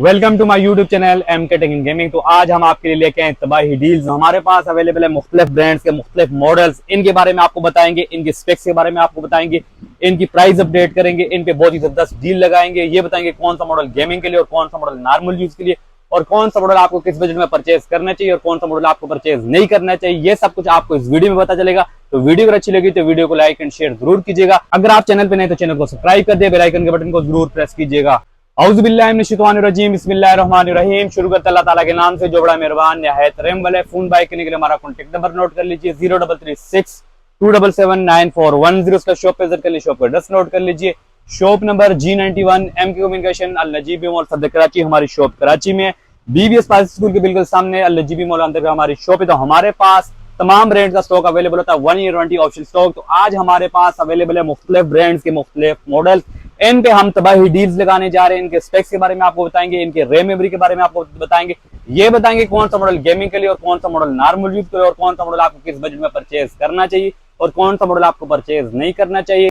Welcome to my YouTube channel MK tech in gaming. तो आज हम आपके लिए लेके आए तबाही डील्स। हमारे पास अवेलेबल है मुख्तलिफ ब्रांड्स के मुख्तलिफ मॉडल्स। इनके बारे में आपको बताएंगे, इनके स्पेक्स के बारे में आपको बताएंगे, इनकी प्राइस अपडेट करेंगे, इन पे बहुत ही जबरदस्त डील लगाएंगे। ये बताएंगे कौन सा मॉडल गेमिंग के लिए और कौन सा मॉडल नॉर्मल यूज के लिए, और कौन सा मॉडल आपको किस बजट में परचेज करना चाहिए और कौन सा मॉडल आपको परचेज नहीं करना चाहिए। ये सब कुछ आपको इस वीडियो में पता चलेगा। तो वीडियो अगर अच्छी लगी तो वीडियो को लाइक एंड शेयर जरूर कीजिएगा। अगर आप चैनल पे नए तो चैनल को सब्सक्राइब कर दे, बेल आइकन के बटन को जरूर प्रेस कीजिएगा। औज़ु बिल्लाहि मिनश शैतानिर रजीम, बिस्मिल्लाहिर्रहमानिर्रहीम। शुरू करते अल्लाह ताला के नाम से जो बड़ा मेहरबान निहायत रहम वाला है। फोन बाय करने के लिए हमारा कॉन्टैक्ट नंबर नोट कर लीजिए 0336277941। उसका शॉप पे विजिट कर लीजिए, शॉप का एड्रेस नोट कर लीजिए। Shop number G91 MK communication Al Najibi mall Saddar Karachi. हमारी शॉप कराची में BBS पास स्कूल के बिल्कुल सामने अल नजीबी मॉल अंदर हमारी शॉप है। तो हमारे पास तमाम ब्रांड का स्टॉक अवेलेबल होता है, 1 ईयर वारंटी ऑप्शन स्टॉक। तो आज हमारे पास अवेलेबल है मुख्तलिफ ब्रांड्स के मुख्तलिफ मॉडल। इन पे हम तबाही डील्स लगाने जा रहे हैं। इनके स्पेक्स के बारे में आपको बताएंगे, इनके रैम मेमोरी के बारे में आपको बताएंगे। ये बताएंगे कौन सा मॉडल गेमिंग के लिए और कौन सा मॉडल नॉर्मल यूज के लिए, और कौन सा मॉडल आपको किस बजट में परचेज करना चाहिए और कौन सा मॉडल आपको परचेज नहीं करना चाहिए।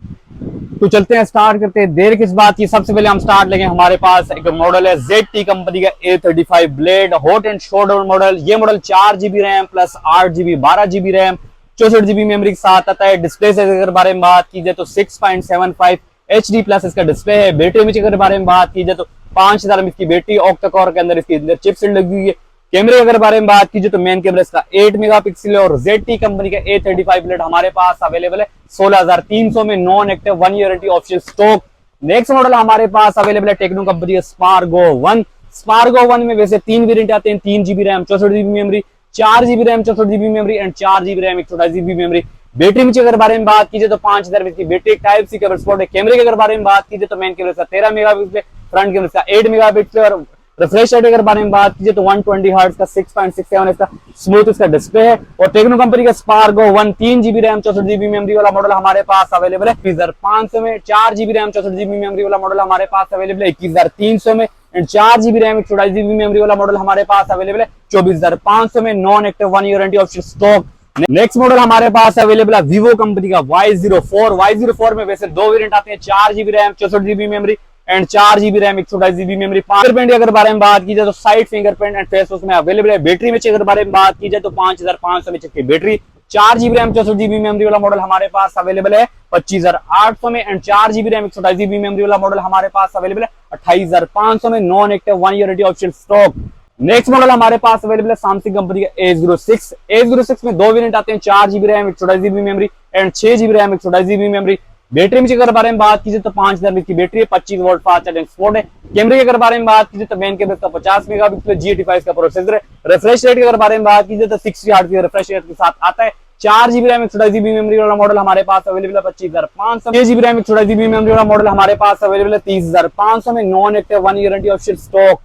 तो चलते हैं, स्टार्ट करते हैं, देर किस बात की। सबसे पहले हम स्टार्ट लेंगे, हमारे पास एक मॉडल है ZT कंपनी का A35 blade hot and shoulder model. ये model 4GB RAM plus 8GB 12GB RAM 64GB memory के साथ आता है। डिस्प्ले से अगर बारे में बात की जाए तो 6.75 HD प्लस इसका डिस्प्ले है। बैटरी में अगर बारे में बात की जाए तो 5000 mAh की बैटरी, ऑक्टा कोर के अंदर इसके अंदर चिपसेट लगी हुई है। कैमरे अगर बारे में बात कीजिए तो मेन कैमरा इसका 8 मेगापिक्सल है। और ZT कंपनी का A35 ब्लेड हमारे पास अवेलेबल है 16300 में, non active 1 year warranty option stock. Next model हमारे पास अवेलेबल है टेक्नो कंपनी का स्पार्गो 1। स्पार्गो 1 में वैसे 3 वेरिएंट आते हैं, 3GB RAM 64GB memory, 4GB RAM 64GB memory and 4GB RAM 128GB memory. Battery में अगर बारे में बात कीजिए तो 5000 mAh की battery, type C cable support है। कैमरे के अगर बारे में बात कीजिए तो मेन कैमरा का 13 मेगापिक्सल, फ्रंट कैमरा का 8 मेगापिक्सल। और रिफ्रेश रेट अगर बारे में बात कीजिए तो 120 हर्ट्ज का 6.67 इसका स्मूथ इसका डिस्प्ले है। और टेक्नो कंपनी का स्पार्गो 1 3GB रैम 64GB मेमोरी वाला मॉडल हमारे पास अवेलेबल है 21500 में। 4GB रैम 64GB मेमोरी वाला मॉडल हमारे पास अवेलेबल है 21300 में। And 4GB RAM 128GB memory वाला मॉडल हमारे पास अवेलेबल है 24500 में, non active 1 year warranty option stock. Next model हमारे पास अवेलेबल है Vivo कंपनी का Y04। Y04 में वैसे 2 वेरिएंट आते हैं, 4GB RAM 64GB memory and 4GB RAM 128GB memory. Fingerprint अगर बारे में बात की जाए तो साइड फिंगरप्रिंट एंड फेस उसमें अवेलेबल है। बैटरी में अगर बारे में बात की जाए तो 5500 mAh की battery, 4GB RAM 64GB memory वाला मॉडल हमारे पास अवेलेबल है 25800 में। And 4GB RAM 128GB memory वाला मॉडल हमारे पास अवेलेबल है 28500 में, non active 1 year warranty option stock. Next model हमारे पास अवेलेबल है सैमसंग कंपनी का A06। A06 में 2 वेरिएंट आते हैं, 4GB RAM 128GB memory and 6GB RAM 128GB memory. Battery में अगर बारे में बात कीजिए तो 5000 mAh की बैटरी है, 25 वोल्ट फास्ट चार्जिंग सपोर्ट है। कैमरे की अगर बारे में बात कीजिए तो मेन कैमरा का 50 मेगापिक्सल G85 का प्रोसेसर है। रिफ्रेश रेट की अगर बारे में बात कीजिए तो 60 हर्ट्ज के रिफ्रेश रेट के साथ आता है। 4GB रैम 128GB मेमोरी वाला मॉडल हमारे पास अवेलेबल है 25500। 6GB रैम 128GB मेमोरी वाला मॉडल हमारे पास अवेलेबल है 30500 में, non active 1 year warranty option stock.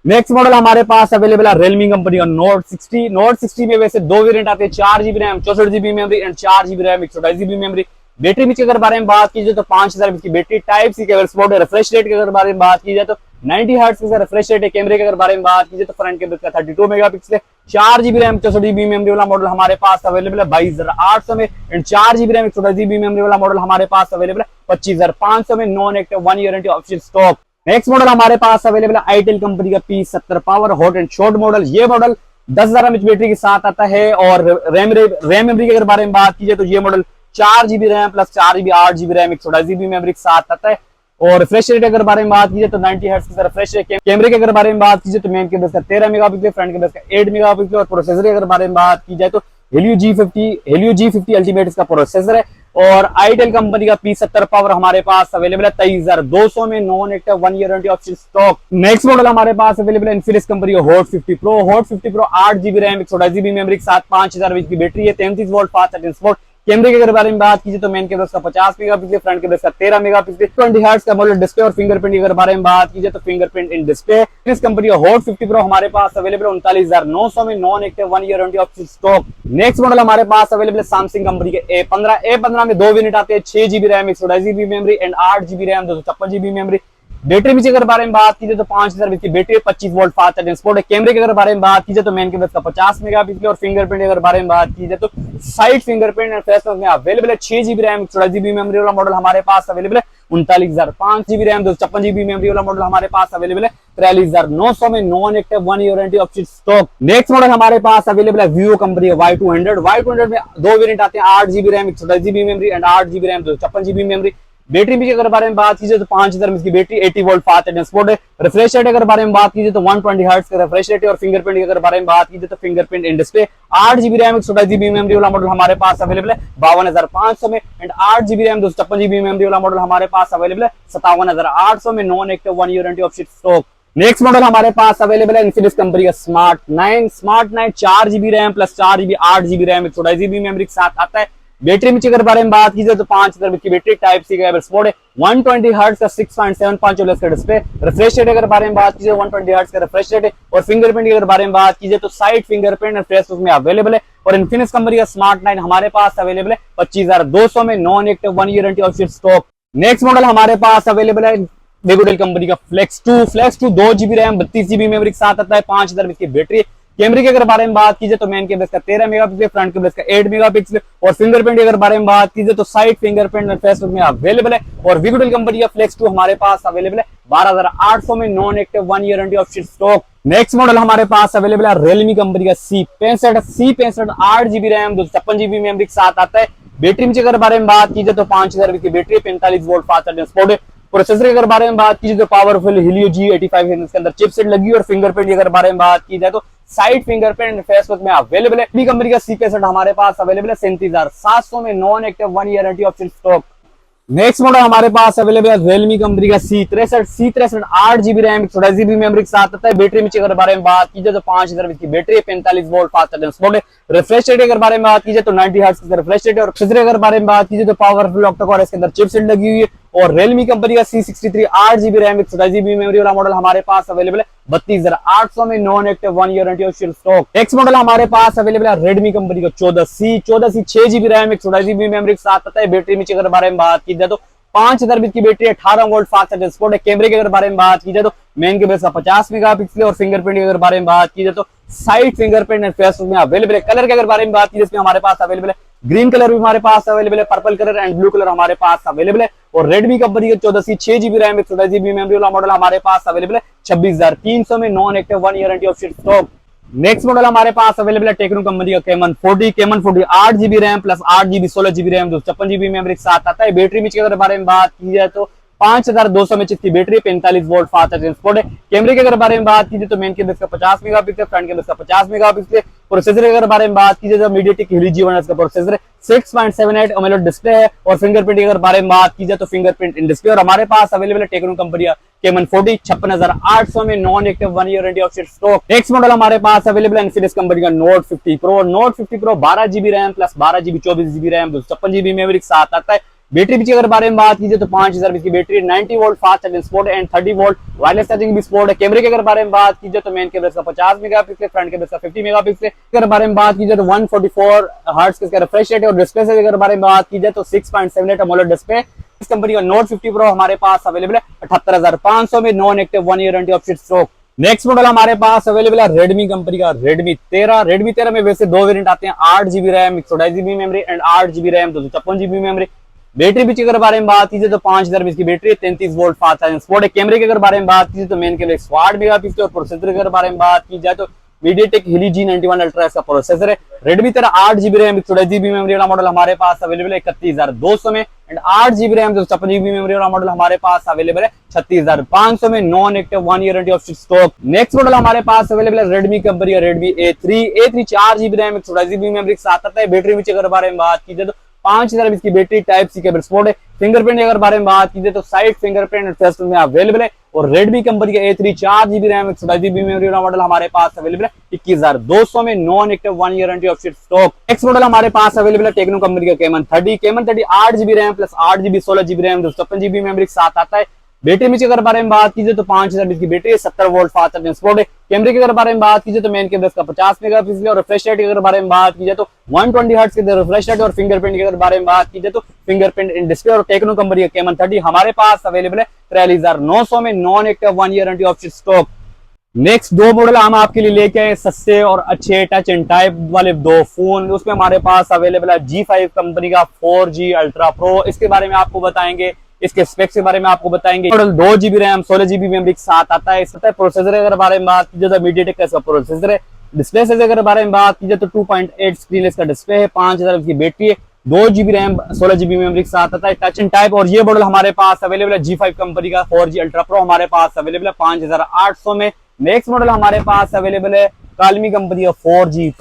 Next model हमारे पास अवेलेबल है Realme कंपनी का Note 60। Note 60 में वैसे 2 वेरिएंट आते हैं, 4GB RAM 64GB memory and 4GB RAM 128GB memory. Battery में अगर बारे में बात कीजिए तो 5000 mAh की battery, type C cable support है। रिफ्रेश रेट के अगर बारे में बात की जाए तो 90 हर्ट्ज का रिफ्रेश रेट है। कैमरे के अगर बारे में बात कीजिए तो फ्रंट कैमरा का 32 मेगापिक्सल है। 4GB रैम 64GB मेमोरी वाला मॉडल हमारे पास अवेलेबल है 22800 में। And 4GB RAM 128GB memory वाला मॉडल हमारे पास अवेलेबल है 25500 में, non active 1 year warranty option stock. Next model हमारे पास अवेलेबल है आईटेल कंपनी का P70 power hot and short model. ये मॉडल 10000 mAh बैटरी के साथ आता है। और रैम मेमोरी के अगर बारे में बात कीजिए तो ये model 4GB RAM plus 4GB 8GB RAM 128GB memory के साथ आता है। और रिफ्रेश रेट अगर बारे में बात कीजिए तो 90 हर्ट्ज का रिफ्रेश रेट। कैमरे के अगर बारे में बात कीजिए तो मेन कैमरा का 13 मेगापिक्सल, फ्रंट कैमरा का 8 मेगापिक्सल। और प्रोसेसर की अगर बारे में बात की जाए तो Helio G50 अल्टीमेट इसका प्रोसेसर है। और आईटेल कंपनी का P70 पावर हमारे पास अवेलेबल है 23200 में, non active 1 year warranty option stock. Next model हमारे पास अवेलेबल है इन्फिनिक्स कंपनी का Hot 50 Pro। Hot 50 Pro 8GB RAM 128GB memory के साथ 5000 mAh की बैटरी है, 33 वोल्ट फास्ट चार्जिंग सपोर्ट। कैमरे के अगर बारे में बात कीजिए तो मेन कैमरा का 50 मेगापिक्सल, फ्रंट कैमरा का 13 मेगापिक्सल, 20 हर्ट्ज का मॉडल डिस्प्ले। और फिंगरप्रिंट की अगर बारे में बात कीजिए तो फिंगरप्रिंट इन डिस्प्ले। इस कंपनी का Hot 50 Pro हमारे पास अवेलेबल है 39900 में, non active 1 year warranty option stock. Next model हमारे पास अवेलेबल है सैमसंग कंपनी के A15 में 2 वेरिएंट आते हैं, 6GB RAM 128GB memory and 8GB RAM 256GB memory. Battery में अगर बारे में बात कीजिए तो 5000 mAh की battery, 25 volt fast charging support है। कैमरे के अगर बारे में बात कीजिए तो मेन कैमरा का 50 मेगापिक्सल। और फिंगरप्रिंट अगर बारे में बात कीजिए तो साइड फिंगरप्रिंट एंड फेस में अवेलेबल है 6GB रैम 128GB मेमोरी वाला मॉडल हमारे पास अवेलेबल है 39,500 रैम 256 मेमोरी वाला मॉडल हमारे पास अवेलेबल है 43,900 में, non active 1 year warranty of stock. Next model हमारे पास अवेलेबल है विवो कंपनी का Y200 में दो वेरिएंट आते हैं, 8GB RAM 128GB memory and 8GB RAM 256GB memory. Battery भी अगर बारे में बात कीजिए तो 5000 mAh की battery, 80 volt fast charging support है। रिफ्रेश रेट अगर बारे में बात कीजिए तो 120 हर्ट्ज का रिफ्रेश रेट है और फिंगरप्रिंट की अगर बारे में बात कीजिए तो fingerprint in display. 8GB RAM 128GB memory वाला मॉडल हमारे पास अवेलेबल है 52,500 में and 8GB RAM 256GB memory वाला मॉडल हमारे पास अवेलेबल है 57,800 में, non active 1 year warranty of stock. Next model हमारे पास अवेलेबल है इन्फिनिक्स कंपनी का smart 9 4GB RAM plus 4GB 8GB RAM 128GB memory के साथ आता है। बैटरी में अगर बारे में बात कीजिए तो 5000 mAh की बैटरी, टाइप सी का सपोर्ट है, 120 हर्ट्ज का 6.75 OLED का डिस्प्ले। रिफ्रेश रेट अगर बारे में बात कीजिए 120 हर्ट्ज का रिफ्रेश रेट है और फिंगरप्रिंट की अगर बारे में बात कीजिए तो साइड फिंगरप्रिंट एंड फेस में अवेलेबल है। और इन्फिनिक्स कंपनी का स्मार्ट 9 हमारे पास अवेलेबल है 25,200 में, non active 1 year warranty of stock. Next model हमारे पास अवेलेबल है वेगोडेल कंपनी का flex 2 2GB RAM 32GB memory के साथ आता है, 5000 mAh की बैटरी। कैमरे के अगर बारे में बात कीजिए तो मेन कैमरा का 13 मेगापिक्सल, फ्रंट कैमरा का 8 मेगापिक्सल और फिंगरप्रिंट की अगर बारे में बात कीजिए तो साइड फिंगरप्रिंट और फेस में अवेलेबल है। और विगोडेल कंपनी का फ्लेक्स 2 हमारे पास अवेलेबल है 12,800 में, non active 1 year warranty of stock. Next model हमारे पास अवेलेबल है रियलमी कंपनी का C65 8GB RAM 256GB memory के साथ आता है। बैटरी में अगर बारे में बात कीजिए तो 5000 mAh की battery, 45 volt fast charging support है। प्रोसेसर के अगर बारे में बात कीजिए तो पावरफुल Helio G85 है, इसके अंदर चिपसेट लगी है और फिंगरप्रिंट की अगर बारे में बात की जाए तो साइड फिंगरप्रिंट फेस में अवेलेबल है। बी कंपनी का C65 हमारे पास अवेलेबल है 37,700 में, non active 1 year warranty of stock. Next model हमारे पास अवेलेबल है रियलमी कंपनी का C63 8GB RAM 128GB memory के साथ आता है। बैटरी में अगर बारे में बात कीजिए तो 5000 mAh की battery, 45 volt fast charging support है। रिफ्रेश रेट अगर बारे में बात कीजिए तो 90 हर्ट्ज का रिफ्रेश रेट है और प्रोसेसर अगर बारे में बात कीजिए तो पावरफुल ऑक्टा कोर, इसके अंदर चिपसेट लगी हुई है। और रियलमी कंपनी का C63 8GB RAM 128GB memory वाला मॉडल हमारे पास अवेलेबल है 32,800 में, non active 1 year warranty of stock. Next model हमारे पास अवेलेबल है रेडमी कंपनी का 14C 6GB RAM 128GB memory के साथ आता है। बैटरी में अगर बारे में बात की जाए तो 5000 mAh की battery, 18 volt fast charging support है। कैमरे के अगर बारे में बात की जाए तो मेन कैमरा का 50 मेगापिक्सल और फिंगरप्रिंट की अगर बारे में बात की जाए तो साइड फिंगरप्रिंट एंड फेस में अवेलेबल है। कलर के अगर बारे में बात की जाए हमारे पास अवेलेबल है ग्रीन कलर भी हमारे पास अवेलेबल है, purple colour and blue colour हमारे पास अवेलेबल है। और रेडमी कंपनी का 14C 6GB RAM 128GB memory वाला मॉडल हमारे पास अवेलेबल है 26,300 में, non active 1 year warranty of stock. Next model हमारे पास अवेलेबल है टेक्नो कंपनी का Camon 40 8GB RAM plus 8GB 16GB RAM 256GB memory के साथ आता है। बैटरी में अगर बारे में बात की जाए तो 5200 mAh की battery, 45 volt fast charging support है। कैमरे के अगर बारे में बात कीजिए तो मेन कैमरा का 50 मेगापिक्सल, फ्रंट कैमरा का 50 मेगापिक्सल। प्रोसेसर के अगर बारे में बात कीजिए तो MediaTek Helio G1 का प्रोसेसर है, 6.78 AMOLED डिस्प्ले है। और फिंगरप्रिंट की अगर बारे में बात कीजिए तो फिंगरप्रिंट इन डिस्प्ले। और हमारे पास अवेलेबल है टेक्नो कंपनी का Camon 40 56,800 में, non active 1 year warranty of stock. Next model हमारे पास अवेलेबल है इन्फिनिक्स कंपनी का Note 50 Pro 12GB RAM plus 12GB 24GB RAM 256GB memory के साथ आता है। बैटरी की अगर बारे में बात कीजिए तो 5000 mAh की battery, 90 volt fast charging support and 30 volt wireless charging भी सपोर्ट है। कैमरे के अगर बारे में बात कीजिए तो मेन कैमरा का 50 मेगापिक्सल, फ्रंट कैमरा का 50 मेगापिक्सल। अगर बारे में बात कीजिए तो 144 हर्ट्ज का रिफ्रेश रेट है। और डिस्प्ले से अगर बारे में बात कीजिए तो 6.78 AMOLED डिस्प्ले। इस कंपनी का Note 50 Pro हमारे पास अवेलेबल है 78,500 में, non active 1 year warranty of stock. Next model हमारे पास अवेलेबल है रेडमी कंपनी का Redmi 13 में वैसे दो वेरिएंट आते हैं, 8GB RAM 128GB memory and 8GB RAM 256GB memory. Battery भी अगर बारे में बात कीजिए तो 5000 mAh की battery, 33 volt fast charging support है। कैमरे की अगर बारे में बात कीजिए तो मेन कैमरा 108 मेगापिक्सल और प्रोसेसर के अगर बारे में बात की जाए तो MediaTek Helio G91 Ultra इसका प्रोसेसर है। Redmi 13 8GB RAM 128GB memory वाला मॉडल हमारे पास अवेलेबल है 31,200 में and 8GB RAM 256GB memory वाला मॉडल हमारे पास अवेलेबल है 36,500 में, non active 1 year warranty of stock. Next model हमारे पास अवेलेबल है Redmi कंपनी का Redmi A3 4GB RAM 128GB memory के साथ आता है। बैटरी में अगर बारे में बात की जाए तो 5000 mAh की battery, type C cable support है। फिंगरप्रिंट के अगर बारे में बात कीजिए तो साइड फिंगरप्रिंट फेस में अवेलेबल है। और Redmi कंपनी का A3 4GB RAM 128GB memory वाला मॉडल हमारे पास अवेलेबल है 21,200 में, non active 1 year warranty of stock. Next model हमारे पास अवेलेबल है टेक्नो कंपनी का Camon 30 8GB RAM plus 8GB 16GB RAM 256GB memory के साथ आता है। बैटरी में अगर बारे में बात कीजिए तो 5000 mAh की battery, 70 volt fast charging support है। कैमरे के अगर बारे में बात कीजिए तो मेन कैमरा का 50 मेगापिक्सल और रिफ्रेश रेट के अगर बारे में बात कीजिए तो 120 हर्ट्ज के रिफ्रेश रेट। और फिंगरप्रिंट की अगर बारे में बात कीजिए तो फिंगरप्रिंट इन डिस्प्ले। और टेक्नो कंपनी का Camon 30 हमारे पास अवेलेबल है 43,900 में, non active 1 year warranty of stock. Next दो मॉडल हम आपके लिए लेके आए सस्ते और अच्छे टच एंड टाइप वाले दो फोन। उसमें हमारे पास अवेलेबल है G5 कंपनी का 4G Ultra Pro, इसके बारे में आपको बताएंगे। इसके स्पेक्स के बारे में आपको बताएंगे। Model 2 GB RAM 16 GB memory के साथ आता है। इसका प्रोसेसर अगर बारे में बात कीजिए तो मीडियाटेक का इसका प्रोसेसर है। डिस्प्ले से अगर बारे में बात कीजिए तो 2.8 स्क्रीन इसका डिस्प्ले है, 5000 की बैटरी है, 2 GB रैम 16 GB मेमोरी के साथ आता है, टच एंड टाइप। और ये मॉडल हमारे पास अवेलेबल है G5 कंपनी का 4G अल्ट्रा प्रो हमारे पास अवेलेबल है 5800 में। नेक्स्ट मॉडल हमारे पास अवेलेबल है कालमी कंपनी का 4G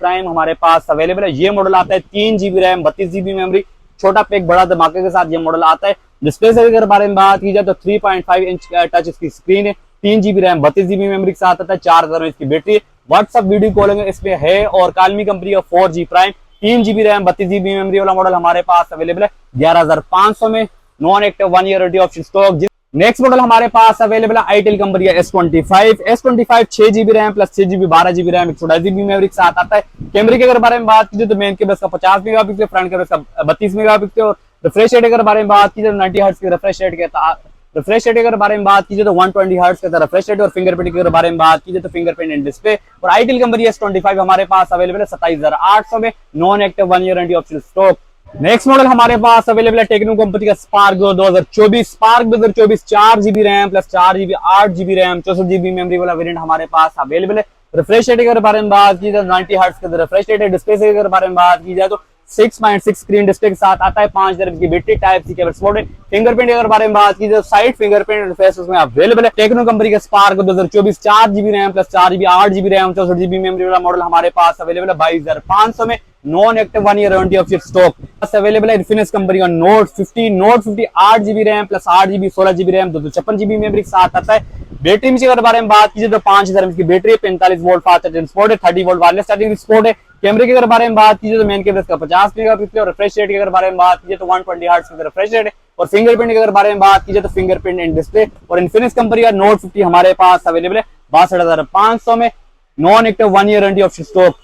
प्राइम हमारे पास अवेलेबल है। ये मॉडल आता है 3 GB रैम 32 GB मेमोरी, छोटा पैक बड़ा धमाके के साथ ये मॉडल आता है। डिस्प्ले से अगर बारे में बात की जाए तो 3.5 इंच टच इसकी स्क्रीन है, 3 GB रैम 32 GB मेमोरी के साथ आता है, 4000 इसकी बैटरी है, व्हाट्सएप वीडियो कॉलिंग इसमें है। और कालमी कंपनी का 4G prime 3 GB RAM 32 GB memory वाला मॉडल हमारे पास अवेलेबल है 11500 में, non active 1 year warranty option stock. Next model हमारे पास अवेलेबल है आईटेल कंपनी का S25 6 GB RAM plus 6 GB 12 GB RAM 128 GB memory के साथ आता है। कैमरे की अगर बारे में बात कीजिए तो मेन कैमरा का 50 मेगापिक्सल, फ्रंट कैमरा का 32 मेगापिक्सल। और रिफ्रेश रेट अगर बारे में बात कीजिए तो 90 हर्ट्ज की रिफ्रेश रेट के अगर बारे में बात कीजिए तो 120 हर्ट्ज का रिफ्रेश रेट। और फिंगरप्रिंट की अगर बारे में बात कीजिए तो फिंगरप्रिंट इन डिस्प्ले। और आईटेल कंपनी S25 हमारे पास अवेलेबल है 27800 में, non active 1 year warranty option stock. Next model हमारे पास अवेलेबल है टेक्नो कंपनी का Spark 2024 4 GB RAM plus 4 GB 8 GB RAM 64 GB memory वाला वेरिएंट हमारे पास अवेलेबल है। रिफ्रेश रेट के बारे में बात की जाए 90 हर्ट्ज का रिफ्रेश रेट है। डिस्प्ले से अगर बारे में बात की जाए तो 6.6 स्क्रीन डिस्प्ले के साथ आता है, 5000 की battery, type C cable support है। फिंगरप्रिंट अगर बारे में बात की जाए साइड फिंगरप्रिंट इंटरफेस उसमें अवेलेबल है। टेक्नो कंपनी का Spark 2024 4 GB RAM plus 4 GB 8 GB RAM 64 GB memory वाला मॉडल हमारे पास अवेलेबल है 22500 में, non active 1 year warranty of stock. Available है इन्फिनिक्स कंपनी का Note 50 8 GB RAM plus 8 GB 16 GB RAM 256 GB memory के साथ आता है। बैटरी में अगर बारे में बात कीजिए तो 5000 की बैटरी है, 45 वोल्ट फास्ट चार्जिंग सपोर्ट है, 30 वोल्ट वायरलेस चार्जिंग सपोर्ट है। कैमरे की अगर बारे में बात कीजिए तो मेन कैमरा का 50 मेगापिक्सल और रिफ्रेश रेट की अगर बारे में बात कीजिए तो 120 हर्ट्ज का रिफ्रेश रेट है। और फिंगरप्रिंट की अगर बारे में बात कीजिए तो फिंगरप्रिंट इन डिस्प्ले। और इन्फिनिक्स कंपनी का नोट 50 हमारे पास अवेलेबल है 62500 में, non active 1 year warranty of stock.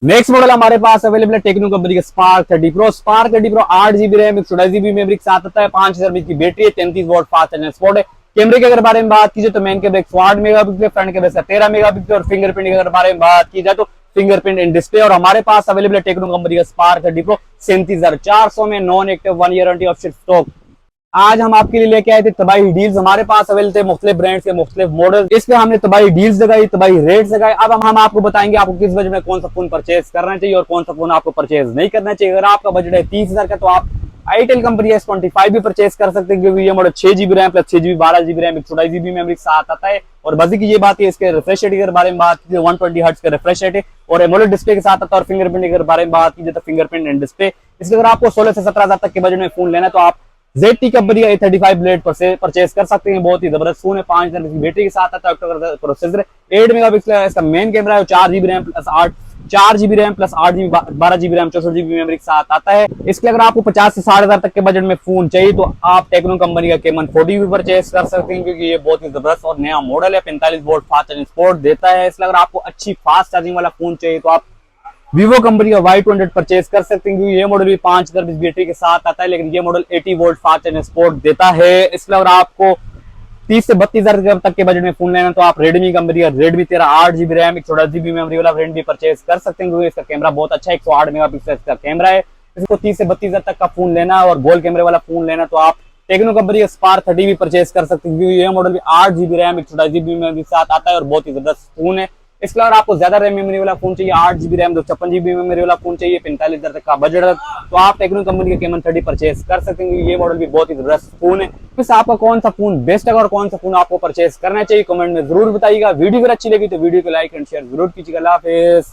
Next model हमारे पास अवेलेबल है टेक्नो कंपनी का spark 30 pro 8 GB RAM 128 GB memory के साथ आता है, 5000 की बैटरी है, 33 वोल्ट फास्ट चार्जिंग सपोर्ट है। कैमरे के अगर बारे में बात कीजिए तो main camera 108 megapixel, front camera 13 megapixel. और फिंगरप्रिंट के अगर बारे में बात की जाए तो फिंगरप्रिंट इन डिस्प्ले। और हमारे पास अवेलेबल है टेक्नो कंपनी का स्पार्क 30 प्रो 37400 में, non active 1 year warranty of stock. आज हम आपके लिए लेके आए थे तबाही डील्स। हमारे पास अवेलेबल थे मुख्तलिफ ब्रांड्स के मुख्तलिफ मॉडल, इस पे हमने तबाही डील्स लगाई, तबाही रेट्स लगाए। अब हम आपको बताएंगे आपको किस बजट में कौन सा फोन परचेज करना चाहिए और कौन सा फोन आपको परचेज नहीं करना चाहिए। अगर आपका बजट है 30,000 का तो आप आईटेल कंपनी S25 भी परचेज कर सकते हैं, क्योंकि ये model 6 GB RAM plus 6 GB 12 GB RAM 128 GB memory के साथ आता है। और मजे की ये बात है इसके रिफ्रेश रेट के बारे में बात कीजिए 120 हर्ट्ज का रिफ्रेश रेट है और एमोलेड डिस्प्ले के साथ आता है। और फिंगरप्रिंट के बारे में बात कीजिए तो फिंगरप्रिंट एंड डिस्प्ले। इसके अगर आपको 16 से 17,000 तक के बजट में फोन लेना है तो आप ZT कंपनी का A35 ब्लेड परचेज कर सकते हैं। बहुत ही जबरदस्त फोन है, 5000 की बैटरी के साथ आता है, प्रोसेसर 8 मेगापिक्सल है, इसका मेन कैमरा है 4 GB RAM plus 4 GB RAM plus 8 GB 12 GB RAM 64 GB memory के साथ आता है। इसके अगर आपको 50 से 60,000 तक के बजट में फोन चाहिए तो आप टेक्नो कंपनी का Camon 40 भी परचेज कर सकते हैं, क्योंकि ये बहुत ही जबरदस्त और नया मॉडल है, 45 वोल्ट फास्ट चार्जिंग सपोर्ट देता है। इसलिए अगर आपको अच्छी फास्ट चार्जिंग वाला फोन चाहिए तो आप Vivo कंपनी का Y200 परचेज कर सकते हैं, क्योंकि ये मॉडल भी 5000 की बैटरी के साथ आता है, लेकिन ये model 80 volt fast charging support देता है। इसलिए अगर आपको 30 से 32,000 तक के बजट में फोन लेना तो आप Redmi कंपनी का Redmi 13 8 GB RAM 128 GB memory वाला वेरिएंट भी परचेज कर सकते हैं, क्योंकि इसका कैमरा बहुत अच्छा है, 108 मेगापिक्सल इसका कैमरा है। इसको 30 से 32,000 तक का फोन लेना है और गोल्ड कैमरे वाला फोन लेना तो आप टेक्नो कंपनी का Spark 30 भी परचेज कर सकते हैं, क्योंकि ये मॉडल भी 8 GB रैम 128 GB मेमोरी के साथ आता है और बहुत ही जबरदस्त फोन है। इसके अलावा आपको ज्यादा रैम मेमोरी वाला फोन चाहिए, 8 GB रैम 256 GB मेमोरी वाला फोन चाहिए, 45,000 तक का बजट है, तो आप टेक्नो कंपनी का Camon 30 परचेज कर सकते हैं। ये मॉडल भी बहुत ही जबरदस्त फोन है। तो आपका कौन सा फोन बेस्ट है और कौन सा फोन आपको परचेज करना चाहिए कमेंट में जरूर बताइएगा। वीडियो अगर अच्छी लगी तो वीडियो को लाइक एंड शेयर जरूर कीजिएगा। अल्लाह हाफिज़।